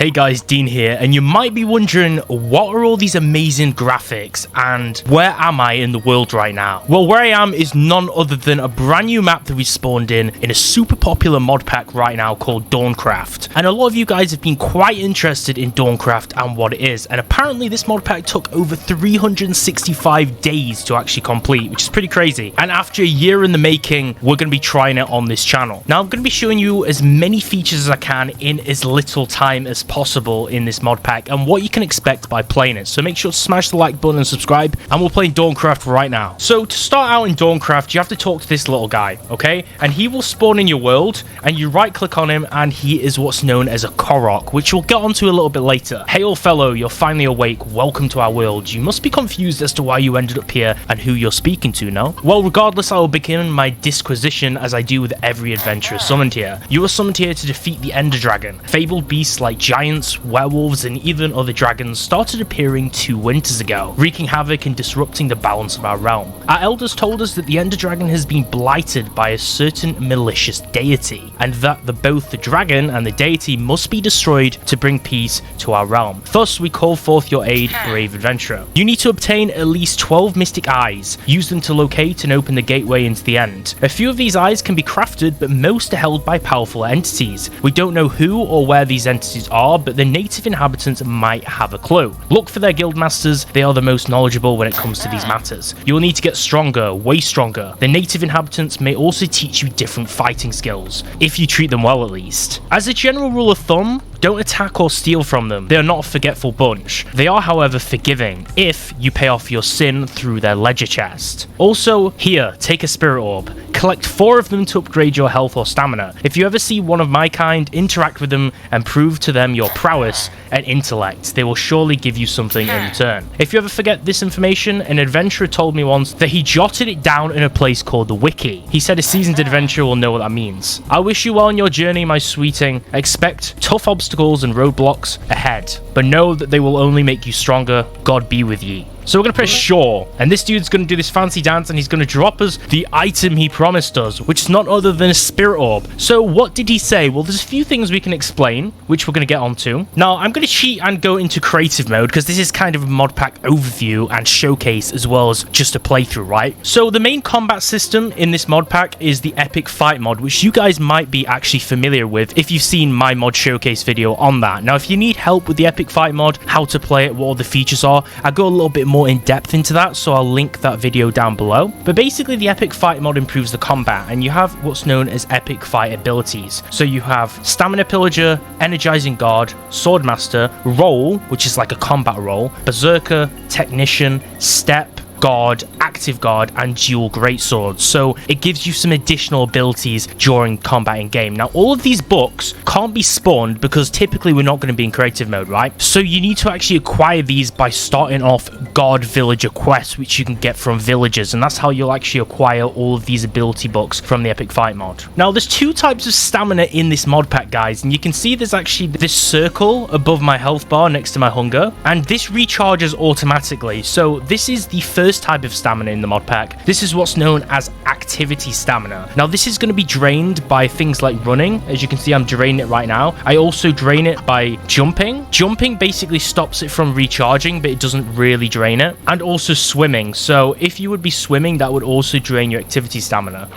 Hey guys, Dean here, and you might be wondering, what are all these amazing graphics and where am I in the world right now? Well, where I am is none other than a brand new map that we spawned in a super popular mod pack right now called DawnCraft. And a lot of you guys have been quite interested in DawnCraft and what it is, and apparently this mod pack took over 365 days to actually complete, which is pretty crazy. And after a year in the making, we're going to be trying it on this channel. Now I'm going to be showing you as many features as I can in as little time as possible in this mod pack and what you can expect by playing it. So make sure to smash the like button and subscribe, and we're playing DawnCraft right now. So to start out in DawnCraft, you have to talk to this little guy, okay? And he will spawn in your world, and you right click on him, and he is what's known as a Korok, which we'll get onto a little bit later. Hail fellow, you're finally awake. Welcome to our world. You must be confused as to why you ended up here and who you're speaking to, no? Well, regardless, I will begin my disquisition as I do with every adventurer summoned here. You are summoned here to defeat the Ender Dragon. Fabled beasts like giants, werewolves, and even other dragons started appearing 2 winters ago, wreaking havoc and disrupting the balance of our realm. Our elders told us that the Ender Dragon has been blighted by a certain malicious deity, and that both the dragon and the deity must be destroyed to bring peace to our realm. Thus, we call forth your aid, brave adventurer. You need to obtain at least 12 mystic eyes. Use them to locate and open the gateway into the end. A few of these eyes can be crafted, but most are held by powerful entities. We don't know who or where these entities are, but the native inhabitants might have a clue. Look for their guild masters. They are the most knowledgeable when it comes to these matters. You will need to get stronger, way stronger. The native inhabitants may also teach you different fighting skills, if you treat them well at least. As a general rule of thumb, don't attack or steal from them. They are not a forgetful bunch. They are, however, forgiving if you pay off your sin through their ledger chest. Also, here, take a spirit orb. Collect 4 of them to upgrade your health or stamina. If you ever see one of my kind, interact with them and prove to them your prowess and intellect. They will surely give you something in return. If you ever forget this information, an adventurer told me once that he jotted it down in a place called the Wiki. He said a seasoned adventurer will know what that means. I wish you well on your journey, my sweeting. Expect tough obstacles and roadblocks ahead, but know that they will only make you stronger. God be with ye. So we're going to press sure, and this dude's going to do this fancy dance, and he's going to drop us the item he promised us, which is not other than a spirit orb. So what did he say? Well, there's a few things we can explain, which we're going to get onto. Now, I'm going to cheat and go into creative mode, because this is kind of a mod pack overview and showcase, as well as just a playthrough, right? So the main combat system in this mod pack is the epic fight mod, which you guys might be actually familiar with if you've seen my mod showcase video on that. Now, if you need help with the epic fight mod, how to play it, what all the features are, I go a little bit more in depth into that, so I'll link that video down below. But basically, the epic fight mod improves the combat, and you have what's known as epic fight abilities. So you have stamina pillager, energizing guard, swordmaster, roll, which is like a combat roll, berserker, technician, step, guard, active guard, and dual greatswords. So it gives you some additional abilities during combat in game. Now, all of these books can't be spawned because typically we're not going to be in creative mode, right? So you need to actually acquire these by starting off guard villager quests, which you can get from villagers, and that's how you'll actually acquire all of these ability books from the epic fight mod. Now, there's 2 types of stamina in this mod pack, guys, and you can see there's actually this circle above my health bar next to my hunger, and this recharges automatically. So this is the first type of stamina in the mod pack. This is what's known as activity stamina. Now, this is going to be drained by things like running. As you can see, I'm draining it right now. I also drain it by jumping. Jumping basically stops it from recharging, but it doesn't really drain it. And also swimming. So if you would be swimming, that would also drain your activity stamina.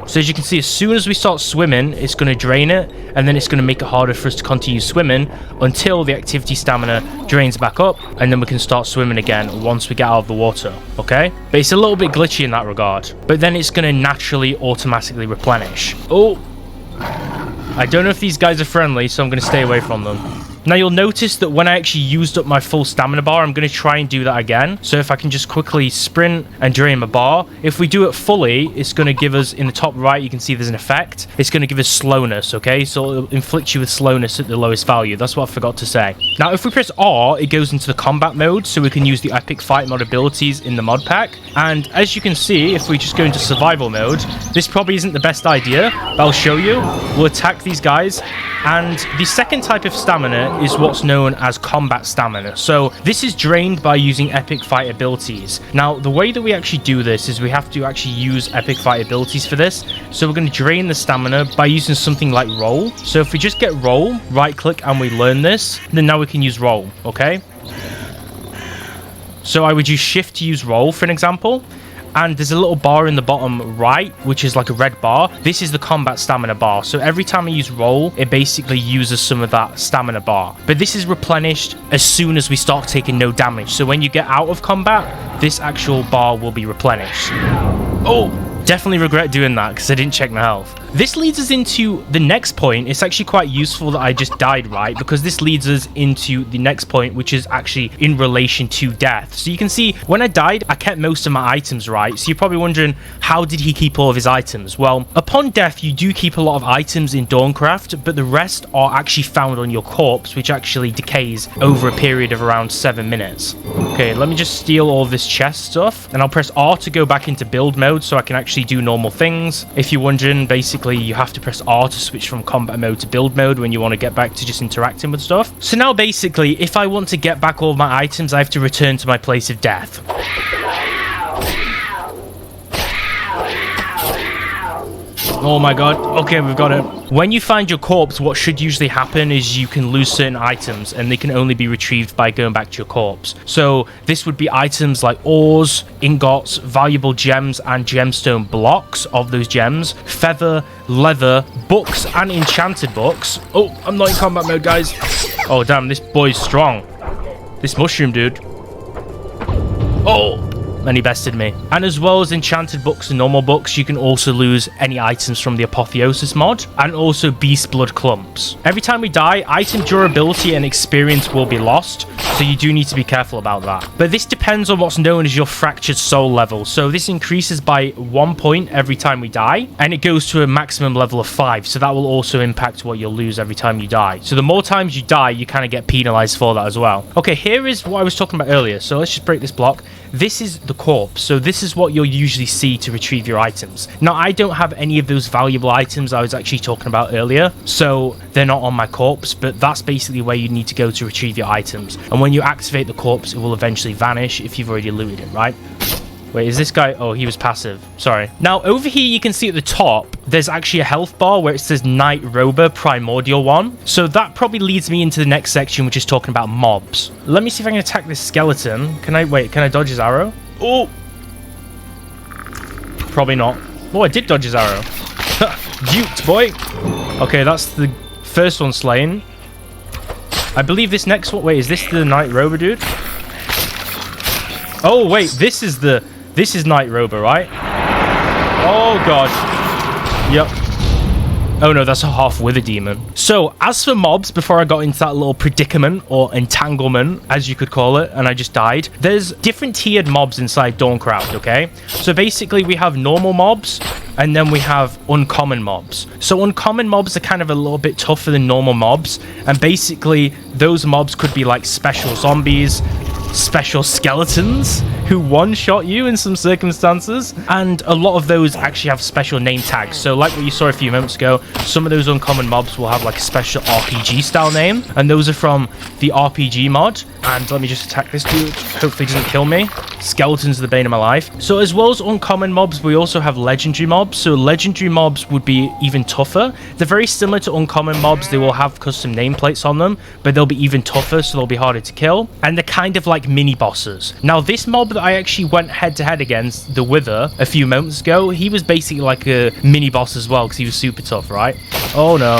So as you can see, as soon as we start swimming, it's going to drain it, and then it's going to make it harder for us to continue swimming until the activity stamina drains back up, and then we can start swimming again once we get out of the water, okay? But it's a little bit glitchy in that regard, but then it's going to naturally automatically replenish. Oh, I don't know if these guys are friendly, so I'm going to stay away from them. Now, you'll notice that when I actually used up my full stamina bar, I'm going to try and do that again. So if I can just quickly sprint and drain my bar, if we do it fully, it's going to give us, in the top right, you can see there's an effect. It's going to give us slowness, okay? So it'll inflict you with slowness at the lowest value. That's what I forgot to say. Now, if we press R, it goes into the combat mode, so we can use the epic fight mod abilities in the mod pack. And as you can see, if we just go into survival mode, this probably isn't the best idea, but I'll show you. We'll attack these guys. And the second type of stamina is what's known as combat stamina. So this is drained by using epic fight abilities. Now, the way that we actually do this is we have to actually use epic fight abilities for this. So we're going to drain the stamina by using something like roll. So if we just get roll, right click, and we learn this, then now we can use roll, okay? So I would use shift to use roll, for an example. And there's a little bar in the bottom right, which is like a red bar. This is the combat stamina bar. So every time I use roll, it basically uses some of that stamina bar. But this is replenished as soon as we start taking no damage. So when you get out of combat, this actual bar will be replenished. Oh, definitely regret doing that because I didn't check my health. This leads us into the next point. It's actually quite useful that I just died, right? Because this leads us into the next point, which is actually in relation to death. So you can see when I died, I kept most of my items, right? So you're probably wondering, how did he keep all of his items? Well, upon death, you do keep a lot of items in DawnCraft, but the rest are actually found on your corpse, which actually decays over a period of around 7 minutes. Okay, let me just steal all of this chest stuff, and I'll press R to go back into build mode so I can actually do normal things. If you're wondering, basically, you have to press R to switch from combat mode to build mode when you want to get back to just interacting with stuff. So now basically, if I want to get back all of my items, I have to return to my place of death. Oh my god. Okay, we've got it. When you find your corpse, what should usually happen is you can lose certain items and they can only be retrieved by going back to your corpse. So this would be items like ores, ingots, valuable gems and gemstone blocks of those gems, feather, leather, books and enchanted books. Oh, I'm not in combat mode, guys. Oh damn, this boy's strong. This mushroom dude. Oh, and he bested me. And as well as enchanted books and normal books, you can also lose any items from the apotheosis mod and also beast blood clumps. Every time we die, item durability and experience will be lost, so you do need to be careful about that. But this depends on what's known as your fractured soul level. So this increases by 1 point every time we die, and it goes to a maximum level of 5, so that will also impact what you'll lose every time you die. So the more times you die, you kind of get penalized for that as well. Okay, here is what I was talking about earlier. So let's just break this block. This is the corpse, so this is what you'll usually see to retrieve your items. Now, I don't have any of those valuable items I was actually talking about earlier, so they're not on my corpse, but that's basically where you need to go to retrieve your items. And when you activate the corpse, it will eventually vanish if you've already looted it, right? Wait, is this guy? Oh, he was passive. Sorry. Now, over here, you can see at the top, there's actually a health bar where it says Night Rober Primordial 1. So that probably leads me into the next section, which is talking about mobs. Let me see if I can attack this skeleton. Can I dodge his arrow? Oh! Probably not. Oh, I did dodge his arrow. Duped, boy. Okay, that's the first one slain. I believe this next one... Wait, is this the Night Rober dude? Oh, wait, this is Night Rober, right? Oh, God. Yep. Oh, no, that's a half-wither demon. So, as for mobs, before I got into that little predicament, or entanglement, as you could call it, and I just died, there's different tiered mobs inside DawnCraft, okay? So, basically, we have normal mobs, and then we have uncommon mobs. So, uncommon mobs are kind of a little bit tougher than normal mobs, and basically, those mobs could be like special zombies, special skeletons who one-shot you in some circumstances, and a lot of those actually have special name tags. So like what you saw a few moments ago, some of those uncommon mobs will have like a special RPG style name, and those are from the RPG mod. And let me just attack this dude, hopefully he doesn't kill me. Skeletons are the bane of my life. So as well as uncommon mobs, we also have legendary mobs. So legendary mobs would be even tougher. They're very similar to uncommon mobs. They will have custom nameplates on them, but they'll be even tougher, so they'll be harder to kill. And they're kind of like mini bosses. Now this mob that I actually went head to head against, the Wither, a few moments ago, he was basically like a mini boss as well, because he was super tough, right? Oh no.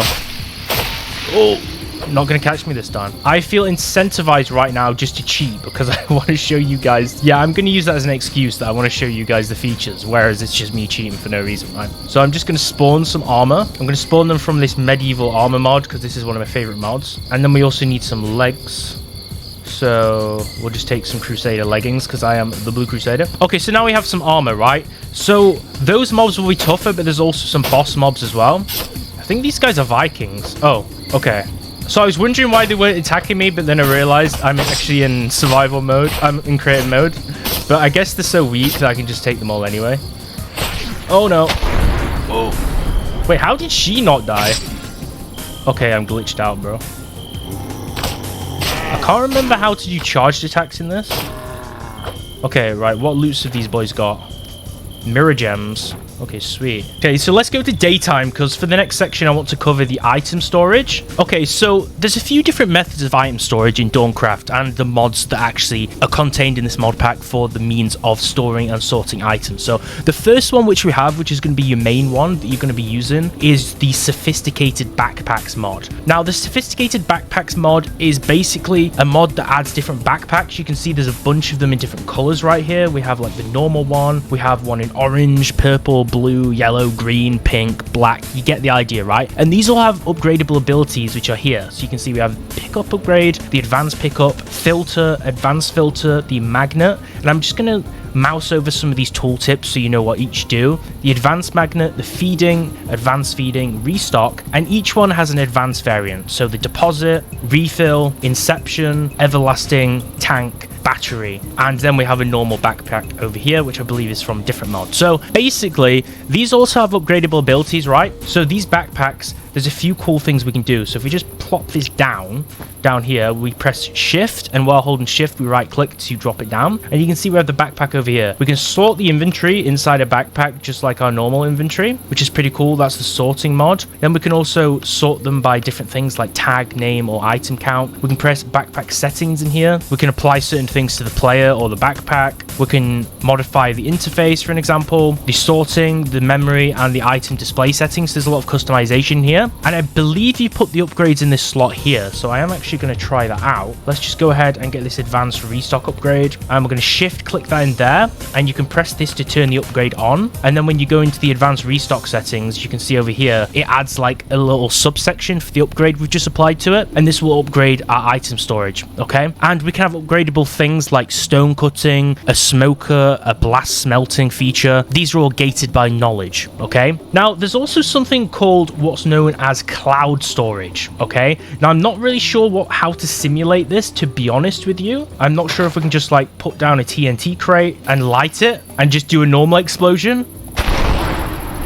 Oh, not gonna catch me this time. I feel incentivized right now just to cheat because I want to show you guys. Yeah, I'm gonna use that as an excuse that I want to show you guys the features, whereas it's just me cheating for no reason, right? So I'm just gonna spawn some armor. I'm gonna spawn them from this medieval armor mod because this is one of my favorite mods. And then we also need some legs. So we'll just take some Crusader leggings because I am the Blue Crusader. Okay, so now we have some armor, right? So those mobs will be tougher, but there's also some boss mobs as well. I think these guys are Vikings. Oh, okay. So I was wondering why they weren't attacking me, but then I realized I'm actually in survival mode. I'm in creative mode. But I guess they're so weak that I can just take them all anyway. Oh, no. Oh. Wait, how did she not die? Okay, I'm glitched out, bro. I can't remember how to do charged attacks in this. Okay, right. What loots have these boys got? Mirror gems. Okay, sweet. Okay, so let's go to daytime, because for the next section, I want to cover the item storage. Okay, so there's a few different methods of item storage in DawnCraft and the mods that actually are contained in this mod pack for the means of storing and sorting items. So the first one which we have, which is going to be your main one that you're going to be using, is the Sophisticated Backpacks mod. Now, the Sophisticated Backpacks mod is basically a mod that adds different backpacks. You can see there's a bunch of them in different colors right here. We have like the normal one. We have one in orange, purple, blue, yellow, green, pink, black. You get the idea, right? And these all have upgradable abilities which are here. So you can see we have pickup upgrade, the advanced pickup, filter, advanced filter, the magnet. And I'm just going to mouse over some of these tooltips so you know what each do. The advanced magnet, the feeding, advanced feeding, restock, and each one has an advanced variant. So the deposit, refill, inception, everlasting, tank, battery, and then we have a normal backpack over here, which I believe is from different mods. So basically, these also have upgradable abilities, right? So these backpacks, there's a few cool things we can do. So if we just plop this down here, we press shift, and while holding shift, we right click to drop it down, and you can see we have the backpack over here. We can sort the inventory inside a backpack just like our normal inventory, which is pretty cool. That's the sorting mod. Then we can also sort them by different things like tag, name, or item count. We can press backpack settings in here. We can apply certain things to the player or the backpack. We can modify the interface, for an example, the sorting, the memory, and the item display settings. There's a lot of customization here, and I believe you put the upgrades in this slot here, so I am actually going to try that out. Let's just go ahead and get this advanced restock upgrade, and we're going to shift click that in there, and you can press this to turn the upgrade on. And then when you go into the advanced restock settings, you can see over here it adds like a little subsection for the upgrade we've just applied to it, and this will upgrade our item storage. Okay, and we can have upgradable things like stone cutting, a smoker, a blast smelting feature. These are all gated by knowledge. Okay, now there's also something called what's known as cloud storage. Okay, now I'm not really sure how to simulate this, to be honest with you. I'm not sure if we can just like put down a TNT crate and light it and just do a normal explosion.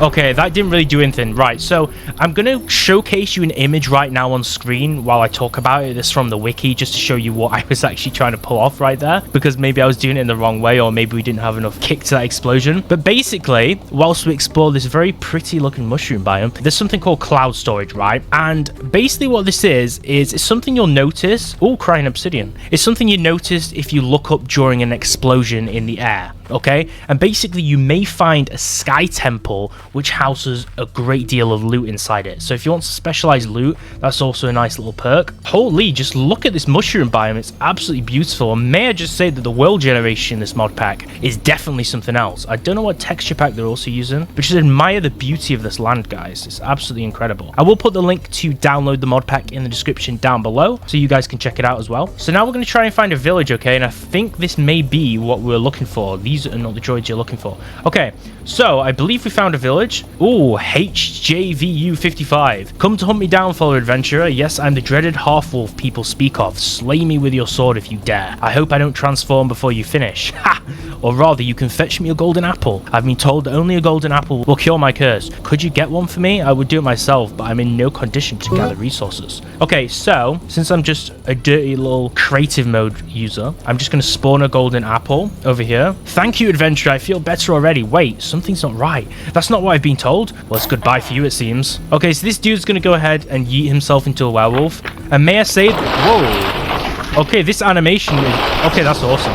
Okay, that didn't really do anything. Right, so I'm going to showcase you an image right now on screen while I talk about it. This is from the wiki, just to show you what I was actually trying to pull off right there, because maybe I was doing it in the wrong way, or maybe we didn't have enough kick to that explosion. But basically, whilst we explore this very pretty looking mushroom biome, there's something called cloud storage, right? And basically what this is it's something you'll notice. Oh, crying obsidian. It's something you notice if you look up during an explosion in the air. Okay, and basically you may find a sky temple which houses a great deal of loot inside it. So if you want specialized loot, that's also a nice little perk. Holy, just look at this mushroom biome. It's absolutely beautiful. And may I just say that the world generation in this mod pack is definitely something else. I don't know what texture pack they're also using, but just admire the beauty of this land, guys. It's absolutely incredible. I will put the link to download the mod pack in the description down below, so you guys can check it out as well. So now we're going to try and find a village, okay? And I think this may be what we're looking for. These are not the droids you're looking for. Okay, so I believe we found a village. Oh, HJVU55. Come to hunt me down, fellow adventurer. Yes, I'm the dreaded half-wolf people speak of. Slay me with your sword if you dare. I hope I don't transform before you finish. Ha! Or rather, you can fetch me a golden apple. I've been told that only a golden apple will cure my curse. Could you get one for me? I would do it myself, but I'm in no condition to gather resources. Okay, so since I'm just a dirty little creative mode user, I'm just going to spawn a golden apple over here. Thank you, adventurer. I feel better already. Wait, something's not right. That's not what I've been told. Well, it's goodbye for you, it seems. Okay, so this dude's going to go ahead and yeet himself into a werewolf. And may I say, whoa. Okay, this animation is... Okay, that's awesome.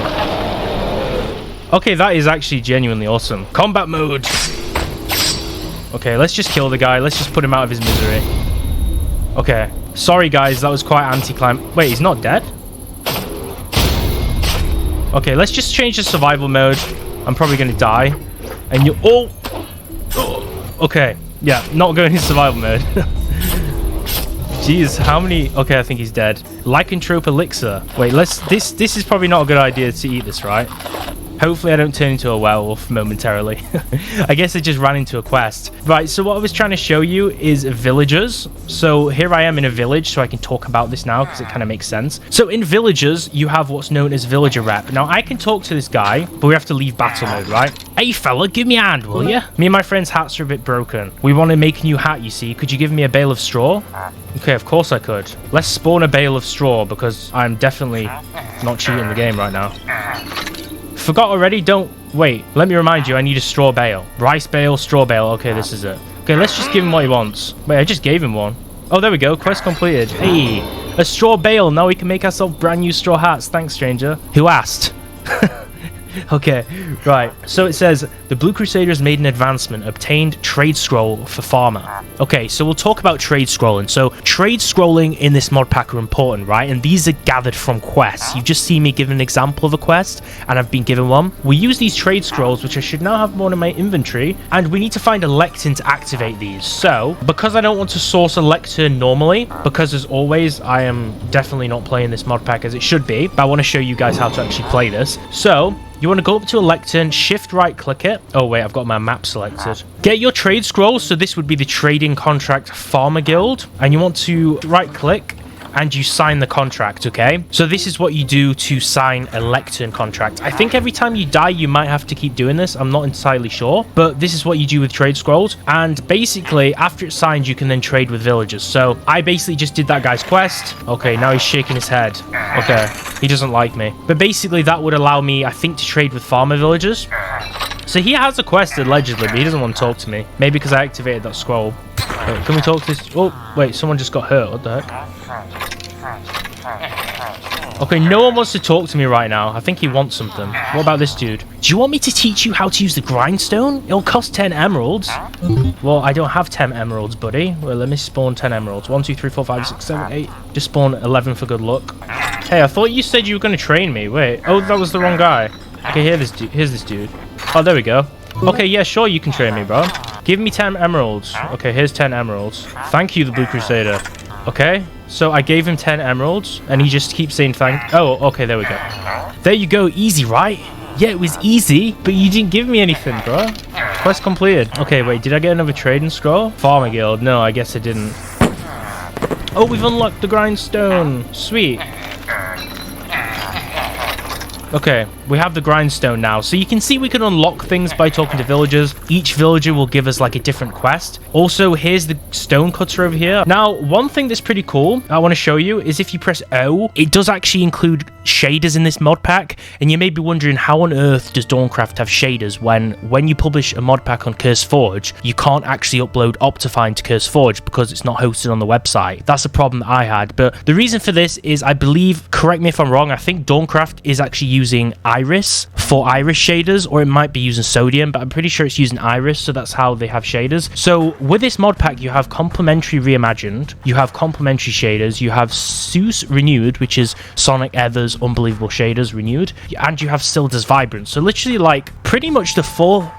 Okay, that is actually genuinely awesome. Combat mode. Okay, let's just kill the guy. Let's just put him out of his misery. Okay. Sorry, guys. That was quite anti-climb. Wait, he's not dead? Okay, let's just change the survival mode. I'm probably going to die. And you... Oh! Okay. Yeah, not going in survival mode. Jeez, how many... Okay, I think he's dead. Lycanthrope elixir. Wait, let's... This is probably not a good idea to eat this, right? Hopefully I don't turn into a werewolf momentarily. I guess I just ran into a quest. Right, so what I was trying to show you is villagers. So here I am in a village, so I can talk about this now because it kind of makes sense. So in villagers, you have what's known as villager rep. Now I can talk to this guy, but we have to leave battle mode, right? Hey fella, give me a hand, will ya? Me and my friend's hats are a bit broken. We want to make a new hat, you see. Could you give me a bale of straw? Okay, of course I could. Let's spawn a bale of straw because I'm definitely not cheating the game right now. Forgot already? Don't... Wait, let me remind you, I need a straw bale. Rice bale, straw bale. Okay, this is it. Okay, let's just give him what he wants. Wait, I just gave him one. Oh, there we go. Quest completed. Hey, a straw bale. Now we can make ourselves brand new straw hats. Thanks, stranger. Who asked? Okay, right. So it says, the Blue Crusader has made an advancement, obtained trade scroll for farmer. Okay, so we'll talk about trade scrolling. So trade scrolling in this mod pack are important, right? And these are gathered from quests. You've just seen me give an example of a quest, and I've been given one. We use these trade scrolls, which I should now have more in my inventory, and we need to find a lectern to activate these. So, because I don't want to source a lectern normally, because as always, I am definitely not playing this mod pack as it should be, but I want to show you guys how to actually play this. So, you want to go up to a lectern, shift right click it. Oh wait, I've got my map selected. Get your trade scroll. So this would be the trading contract farmer guild. And you want to right click and you sign the contract, okay? So this is what you do to sign a lectern contract. I think every time you die, you might have to keep doing this. I'm not entirely sure, but this is what you do with trade scrolls. And basically, after it's signed, you can then trade with villagers. So I basically just did that guy's quest. Okay, now he's shaking his head. Okay, he doesn't like me. But basically, that would allow me, I think, to trade with farmer villagers. So he has a quest, allegedly, but he doesn't want to talk to me. Maybe because I activated that scroll. Wait, can we talk to this? Oh, wait, someone just got hurt. What the heck? Okay, no one wants to talk to me right now. I think he wants something. What about this dude? Do you want me to teach you how to use the grindstone? It'll cost 10 emeralds. Well, I don't have 10 emeralds, buddy. Well, let me spawn 10 emeralds. 1, 2, 3, 4, 5, 6, 7, 8. Just spawn 11 for good luck. Hey, I thought you said you were going to train me. Wait. Oh, that was the wrong guy. Okay, here's this dude. Oh, there we go. Okay, yeah, sure, you can train me, bro. Give me 10 emeralds. Okay, here's 10 emeralds. Thank you, the Blue Crusader. Okay, so I gave him 10 emeralds, and he just keeps saying thank... Oh, okay, there we go. There you go, easy, right? Yeah, it was easy, but you didn't give me anything, bro. Quest completed. Okay, wait, did I get another trading scroll? Farmer guild. No, I guess I didn't. Oh, we've unlocked the grindstone. Sweet. Okay, we have the grindstone now. So you can see we can unlock things by talking to villagers. Each villager will give us like a different quest. Also, here's the stone cutter over here. Now, one thing that's pretty cool I want to show you is if you press O, it does actually include shaders in this mod pack. And you may be wondering, how on earth does DawnCraft have shaders when you publish a mod pack on CurseForge, you can't actually upload Optifine to CurseForge because it's not hosted on the website. That's a problem that I had. But the reason for this is, I believe, correct me if I'm wrong, I think DawnCraft is actually using Iris for Iris shaders, or it might be using Sodium, but I'm pretty sure it's using Iris, so that's how they have shaders. So with this mod pack, you have Complementary Reimagined, you have Complementary Shaders, you have Seuss Renewed, which is Sonic Ether's Unbelievable Shaders Renewed, and you have Silda's Vibrant. So literally, like, pretty much the four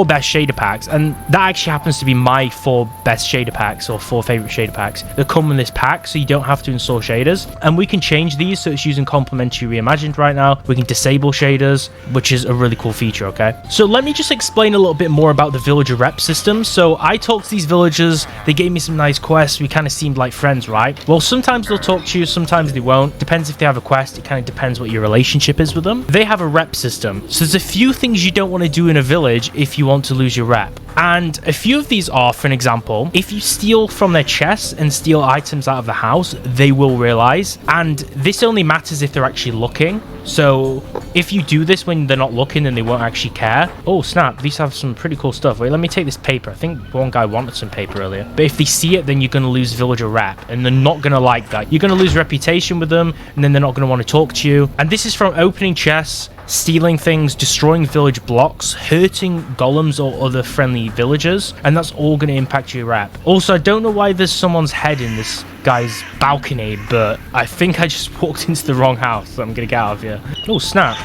best shader packs, and that actually happens to be my 4 best shader packs, or 4 favorite shader packs that come in this pack, so you don't have to install shaders. And we can change these, so it's using Complementary Reimagined right now. We can disable shaders, which is a really cool feature, okay? So let me just explain a little bit more about the villager rep system. So I talked to these villagers, they gave me some nice quests, we kind of seemed like friends, right? Well, sometimes they'll talk to you, sometimes they won't. Depends if they have a quest, it kind of depends what your relationship is with them. They have a rep system. So there's a few things you don't want to do in a village if you want to lose your rep. And a few of these are, for an example, if you steal from their chests and steal items out of the house, they will realize. And this only matters if they're actually looking. So if you do this when they're not looking, then they won't actually care. Oh, snap. These have some pretty cool stuff. Wait, let me take this paper. I think one guy wanted some paper earlier. But if they see it, then you're going to lose villager rep. And they're not going to like that. You're going to lose reputation with them. And then they're not going to want to talk to you. And this is from opening chests, stealing things, destroying village blocks, hurting golems or other friendly villagers, and that's all going to impact your rep. Also, I don't know why there's someone's head in this guy's balcony, but I think I just walked into the wrong house, so I'm going to get out of here. Oh, snap.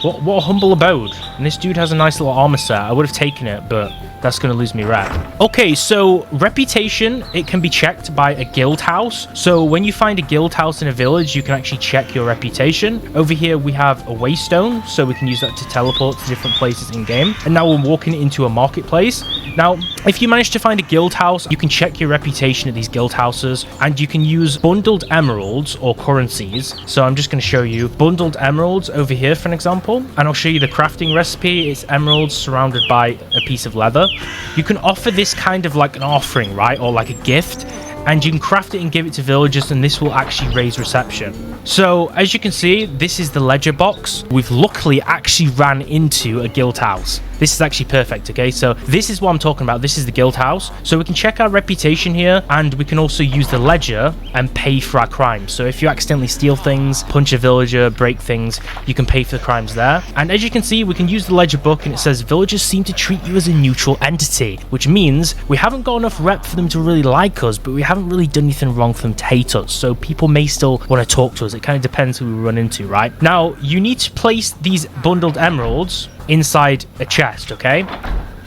What a humble abode. And this dude has a nice little armor set. I would have taken it, but that's going to lose me rep. Okay, so reputation, it can be checked by a guild house. So when you find a guild house in a village, you can actually check your reputation. Over here, we have a waystone, so we can use that to teleport to different places in game. And now we're walking into a marketplace. Now, if you manage to find a guild house, you can check your reputation at these guild houses, and you can use bundled emeralds or currencies. So I'm just going to show you bundled emeralds over here, for an example, and I'll show you the crafting recipe. It's emeralds surrounded by a piece of leather. You can offer this kind of like an offering, right, or like a gift, and you can craft it and give it to villagers, and this will actually raise reception. So as you can see, this is the ledger box. We've luckily actually ran into a guild house. This is actually perfect, okay? So this is what I'm talking about. This is the guild house. So we can check our reputation here, and we can also use the ledger and pay for our crimes. So if you accidentally steal things, punch a villager, break things, you can pay for the crimes there. And as you can see, we can use the ledger book, and it says villagers seem to treat you as a neutral entity, which means we haven't got enough rep for them to really like us, but we haven't really done anything wrong for them to hate us. So people may still want to talk to us. It kind of depends who we run into, right? Now, you need to place these bundled emeralds inside a chest, okay?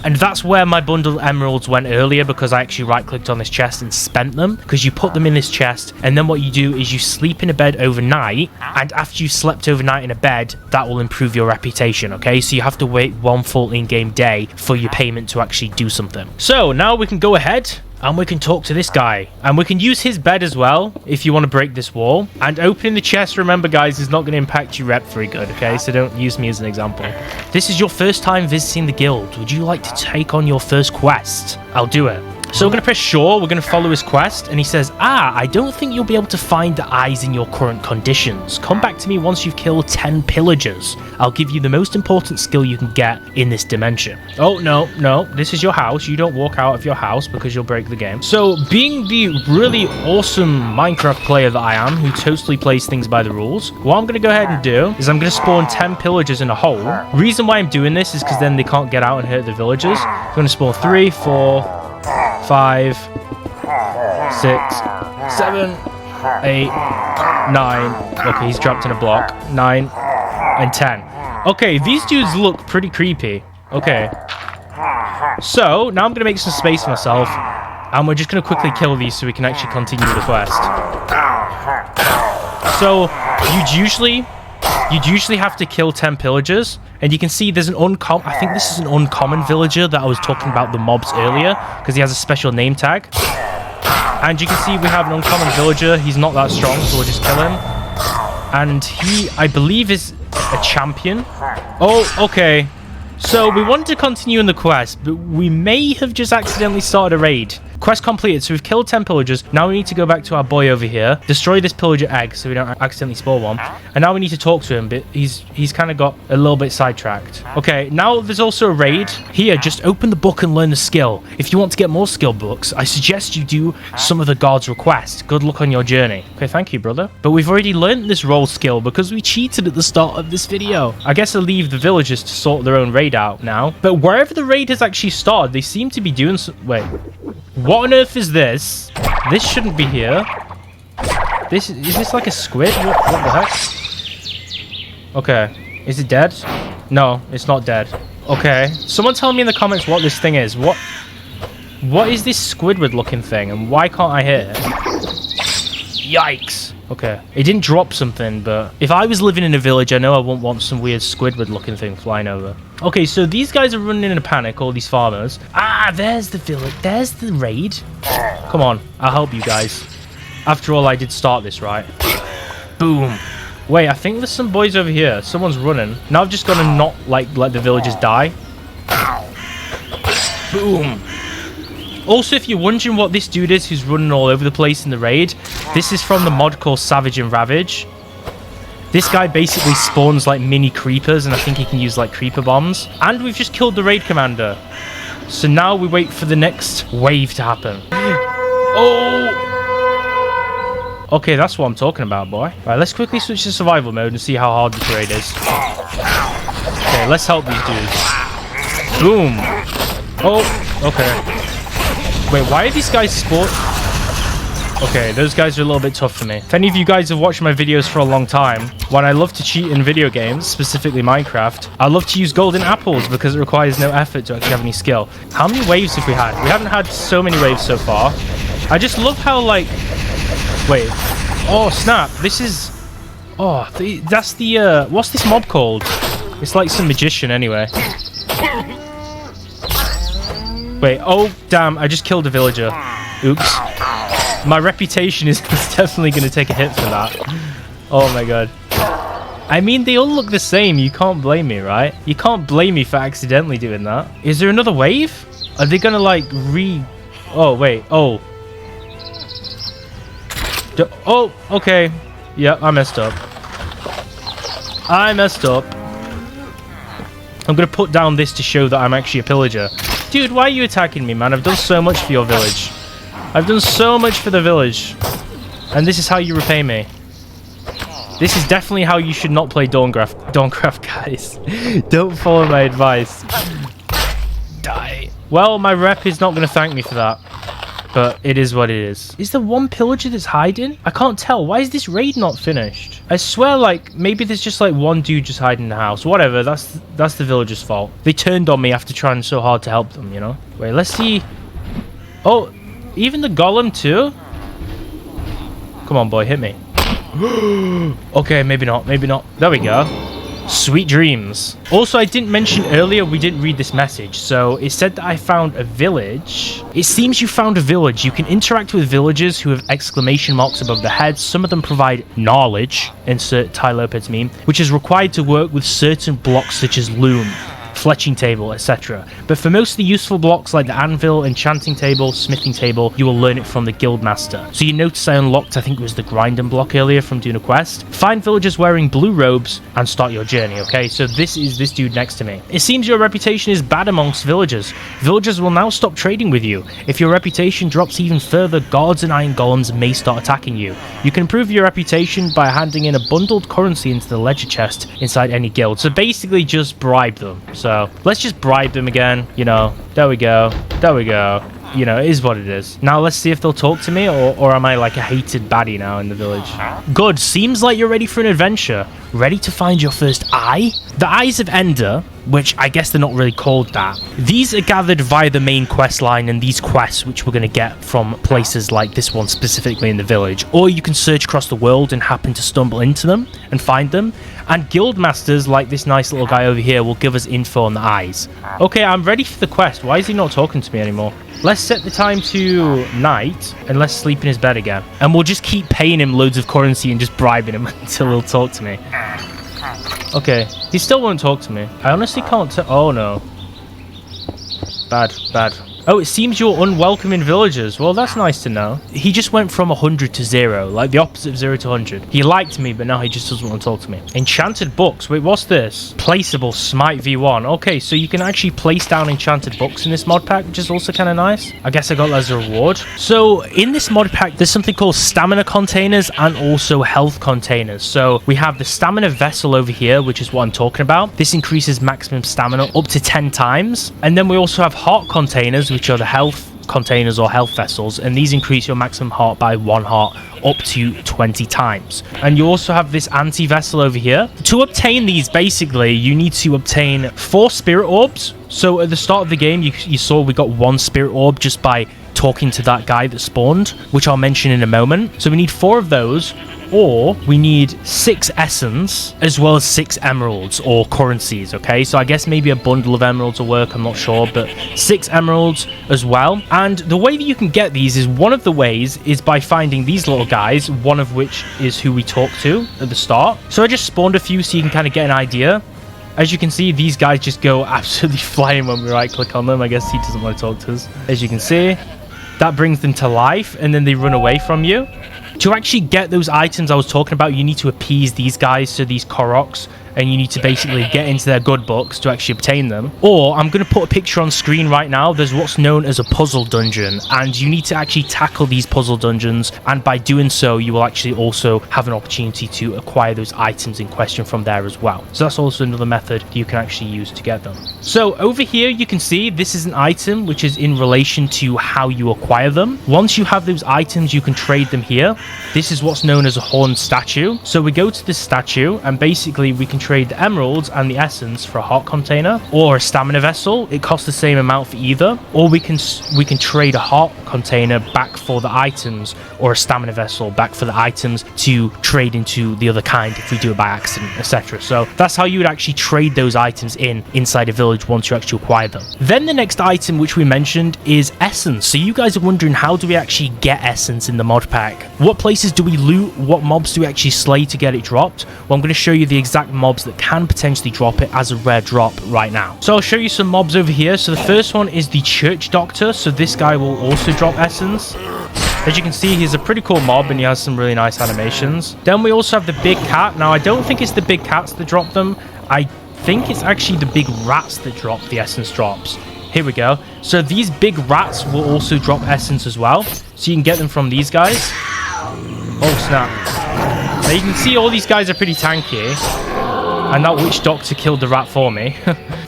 And that's where my bundled emeralds went earlier, because I actually right-clicked on this chest and spent them, because you put them in this chest, and then what you do is you sleep in a bed overnight, and after you've slept overnight in a bed, that will improve your reputation, okay? So you have to wait one full in-game day for your payment to actually do something. So now we can go ahead and we can talk to this guy, and we can use his bed as well if you want to break this wall. And opening the chest, remember guys, is not going to impact your rep very good, okay? So don't use me as an example. This is your first time visiting the guild. Would you like to take on your first quest? I'll do it. So we're going to press sure, we're going to follow his quest, and he says, I don't think you'll be able to find the eyes in your current conditions. Come back to me once you've killed 10 pillagers. I'll give you the most important skill you can get in this dimension. Oh, no, this is your house. You don't walk out of your house because you'll break the game. So being the really awesome Minecraft player that I am, who totally plays things by the rules, what I'm going to go ahead and do is I'm going to spawn 10 pillagers in a hole. Reason why I'm doing this is because then they can't get out and hurt the villagers. I'm going to spawn 3, 4... 5, 6, 7, 8, 9. Okay, he's dropped in a block. 9 and 10. Okay, these dudes look pretty creepy. Okay. So, now I'm going to make some space for myself, and we're just going to quickly kill these so we can actually continue the quest. So, you'd usually have to kill 10 pillagers, and you can see there's an uncommon, I think this is an uncommon villager that I was talking about the mobs earlier, because he has a special name tag. And you can see we have an uncommon villager. He's not that strong, so we'll just kill him. And he, I believe, is a champion. Oh, okay. So we wanted to continue in the quest, but we may have just accidentally started a raid. Quest completed, so we've killed 10 pillagers. Now we need to go back to our boy over here, destroy this pillager egg so we don't accidentally spawn one. And now we need to talk to him, but he's kind of got a little bit sidetracked. Okay, now there's also a raid. Here, just open the book and learn the skill. If you want to get more skill books, I suggest you do some of the guard's requests. Good luck on your journey. Okay, thank you, brother. But we've already learned this roll skill because we cheated at the start of this video. I guess I'll leave the villagers to sort their own raid out now. But wherever the raid has actually started, they seem to be doing wait. What on earth is this? This shouldn't be here. Is this like a squid? What the heck? Okay. Is it dead? No, it's not dead. Okay. Someone tell me in the comments what this thing is. What is this Squidward looking thing, and why can't I hit it? Yikes. Okay. It didn't drop something, but if I was living in a village, I know I wouldn't want some weird Squidward looking thing flying over. Okay, so these guys are running in a panic, all these farmers. Ah, there's the village. There's the raid. Come on, I'll help you guys. After all, I did start this, right? Boom. Wait, I think there's some boys over here. Someone's running. Now I've just got to not, like, let the villagers die. Boom. Also, if you're wondering what this dude is who's running all over the place in the raid, this is from the mod called Savage and Ravage. This guy basically spawns like mini creepers, and I think he can use like creeper bombs. And we've just killed the raid commander. So now we wait for the next wave to happen. Oh! Okay, that's what I'm talking about, boy. Right, let's quickly switch to survival mode and see how hard this raid is. Okay, let's help these dudes. Boom. Oh, okay. Wait, why are these guys spawn? Okay, those guys are a little bit tough for me. If any of you guys have watched my videos for a long time, when I love to cheat in video games, specifically Minecraft, I love to use golden apples because it requires no effort to actually have any skill. How many waves have we had? We haven't had so many waves so far. I just love how, like... Wait. Oh, snap. This is... Oh, that's the... What's this mob called? It's like some magician anyway. Wait, oh, damn. I just killed a villager. Oops. My reputation is definitely going to take a hit for that. Oh my god. I mean, they all look the same. You can't blame me, right? You can't blame me for accidentally doing that. Is there another wave? Are they going to, like, Oh, wait. Oh. Oh, okay. Yeah, I messed up. I'm going to put down this to show that I'm actually a pillager. Dude, why are you attacking me, man? I've done so much for your village. I've done so much for the village. And this is how you repay me. This is definitely how you should not play DawnCraft, guys. Don't follow my advice. Die. Well, my rep is not going to thank me for that. But it is what it is. Is there one pillager that's hiding? I can't tell. Why is this raid not finished? I swear, like, maybe there's just, like, one dude just hiding in the house. Whatever, that's the villager's fault. They turned on me after trying so hard to help them, you know? Wait, let's see. Oh, even the golem too? Come on, boy, hit me. Okay, maybe not, maybe not. There we go. Sweet dreams. Also, I didn't mention earlier, we didn't read this message. So it said that I found a village. It seems you found a village. You can interact with villagers who have exclamation marks above their heads. Some of them provide knowledge, insert Ty Lopez meme, which is required to work with certain blocks such as loom, fletching table, etc. But for most of the useful blocks like the anvil, enchanting table, smithing table, you will learn it from the guild master. So you notice I unlocked, I think it was the grinding block earlier from doing a quest. Find villagers wearing blue robes and start your journey, okay? So this is this dude next to me. It seems your reputation is bad amongst villagers. Villagers will now stop trading with you. If your reputation drops even further, guards and iron golems may start attacking you. You can improve your reputation by handing in a bundled currency into the ledger chest inside any guild. So basically just bribe them. So let's just bribe them again, you know. There we go. There we go. You know, it is what it is. Now let's see if they'll talk to me, or am I like a hated baddie now in the village? Good. Seems like you're ready for an adventure. Ready to find your first eye? The Eyes of Ender, which I guess they're not really called that. These are gathered via the main quest line and these quests which we're going to get from places like this one specifically in the village. Or you can search across the world and happen to stumble into them and find them. And guild masters like this nice little guy over here will give us info on the eyes. Okay, I'm ready for the quest. Why is he not talking to me anymore? Let's set the time to night and let's sleep in his bed again. And we'll just keep paying him loads of currency and just bribing him until he'll talk to me. Okay, he still won't talk to me. I honestly can't tell. Oh no. Bad, bad. Oh, it seems you're unwelcome in villagers. Well, that's nice to know. He just went from 100 to 0, like the opposite of 0 to 100. He liked me, but now he just doesn't want to talk to me. Enchanted Books. Wait, what's this? Placeable Smite V1. Okay, so you can actually place down enchanted books in this mod pack, which is also kind of nice. I guess I got that as a reward. So in this mod pack, there's something called stamina containers and also health containers. So we have the stamina vessel over here, which is what I'm talking about. This increases maximum stamina up to 10 times. And then we also have heart containers, which are the health containers or health vessels, and these increase your maximum heart by 1 heart up to 20 times. And you also have this anti-vessel over here. To obtain these, basically, you need to obtain 4 spirit orbs. So at the start of the game, you saw we got 1 spirit orb just by talking to that guy that spawned, which I'll mention in a moment. So we need 4 of those, or we need 6 essence as well as 6 emeralds or currencies. Okay, so I guess maybe a bundle of emeralds will work, I'm not sure, but 6 emeralds as well. And the way that you can get these is, one of the ways is by finding these little guys, one of which is who we talked to at the start. So I just spawned a few so you can kind of get an idea. As you can see, these guys just go absolutely flying when we right click on them. I guess he doesn't want to talk to us. As you can see, that brings them to life and then they run away from you. To actually get those items I was talking about, you need to appease these guys, so these Koroks, and you need to basically get into their good books to actually obtain them. Or I'm going to put a picture on screen right now. There's what's known as a puzzle dungeon, and you need to actually tackle these puzzle dungeons, and by doing so you will actually also have an opportunity to acquire those items in question from there as well. So that's also another method you can actually use to get them. So over here you can see this is an item which is in relation to how you acquire them. Once you have those items, you can trade them here. This is what's known as a horned statue. So we go to this statue, and basically we can trade the emeralds and the essence for a heart container or a stamina vessel. It costs the same amount for either. Or we can trade a heart container back for the items, or a stamina vessel back for the items to trade into the other kind if we do it by accident, etc. So that's how you would actually trade those items inside a village once you actually acquire them. Then the next item which we mentioned is essence. So you guys are wondering, how do we actually get essence in the mod pack? What places do we loot? What mobs do we actually slay to get it dropped? Well, I'm going to show you the exact mobs that can potentially drop it as a rare drop right now. So I'll show you some mobs over here. So the first one is the church doctor. So this guy will also drop essence. As you can see, he's a pretty cool mob and he has some really nice animations. Then we also have the big cat. Now, I don't think it's the big cats that drop them. I think it's actually the big rats that drop the essence drops. Here we go. So these big rats will also drop essence as well. So you can get them from these guys. Oh, snap. Now you can see all these guys are pretty tanky. And that witch doctor killed the rat for me.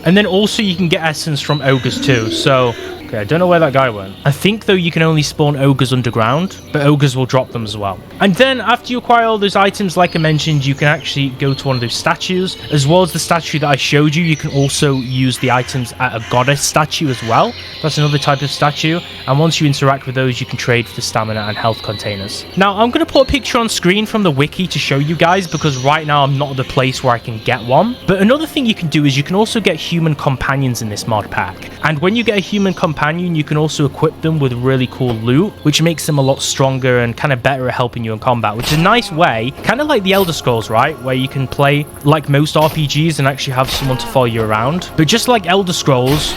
And then also you can get essence from ogres too. So, okay, I don't know where that guy went. I think though you can only spawn ogres underground, but ogres will drop them as well. And then after you acquire all those items, like I mentioned, you can actually go to one of those statues. As well as the statue that I showed you, you can also use the items at a goddess statue as well. That's another type of statue. And once you interact with those, you can trade for the stamina and health containers. Now, I'm going to put a picture on screen from the wiki to show you guys, because right now I'm not at the place where I can get one. But another thing you can do is you can also get human companions in this mod pack. And when you get a human companion, you can also equip them with really cool loot, which makes them a lot stronger and kind of better at helping you in combat, which is a nice way, kind of like the Elder Scrolls, right? Where you can play like most RPGs and actually have someone to follow you around. But just like Elder Scrolls,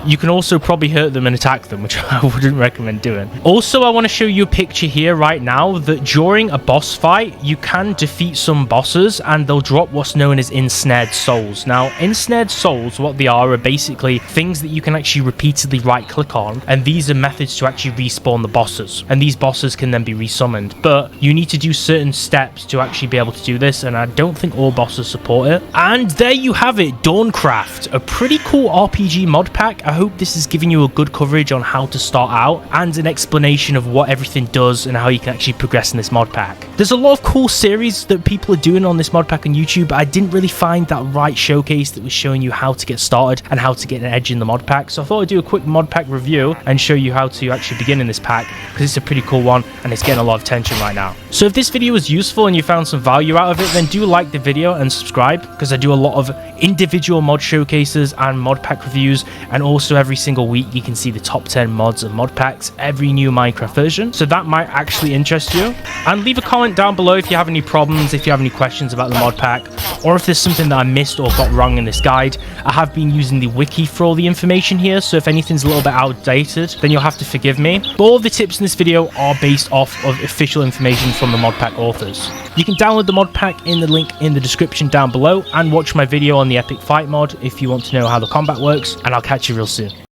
you can also probably hurt them and attack them, which I wouldn't recommend doing. Also, I want to show you a picture here right now that during a boss fight, you can defeat some bosses and they'll drop what's known as ensnared souls. Now, ensnared souls, what they are basically things that you can actually repeatedly right click on, and these are methods to actually respawn the bosses. And these bosses can then be resummoned, but you need to do certain steps to actually be able to do this, and I don't think all bosses support it. And there you have it, DawnCraft, a pretty cool RPG mod pack. I hope this is giving you a good coverage on how to start out and an explanation of what everything does and how you can actually progress in this mod pack. There's a lot of cool series that people are doing on this mod pack on YouTube, but I didn't really find that right showcase that was showing you how to get started and how to get an edge in the mod pack. So I thought I'd do a quick mod pack review and show you how to actually begin in this pack, because it's a pretty cool one and it's getting a lot of attention right now. So if this video was useful and you found some value out of it, then do like the video and subscribe, because I do a lot of individual mod showcases and mod pack reviews, and also every single week you can see the top 10 mods and mod packs every new Minecraft version, so that might actually interest you. And leave a comment down below if you have any problems, if you have any questions about the mod pack, or if there's something that I missed or got wrong in this guide. I have been using the wiki for all the information here, so if anything's a little bit outdated, then you'll have to forgive me. But all of the tips in this video are based off of official information from the mod pack authors. You can download the mod pack in the link in the description down below, and watch my video on the epic fight mod if you want to know how the combat works, and I'll catch you real soon.